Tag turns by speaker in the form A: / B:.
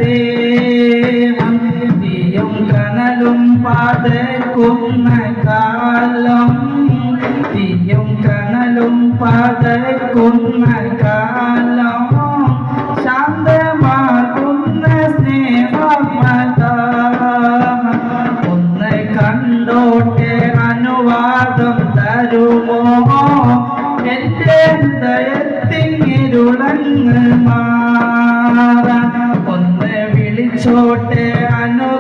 A: ദേഹം തീയും കനലും പതക്കുന്ന കാലം തീയും കനലും പതക്കുന്ന കാലം ശാന്തമാകുന്ന സ്നേഹമത ഒന്ന് കണ്ടോട്ടെ അനുവാദം തരുമോ എന്റെ ഹൃദയത്തിങ്ങിരുളങ്ങ് മാറാൻ ഒന്ന് വിളിച്ചോട്ടെ അനു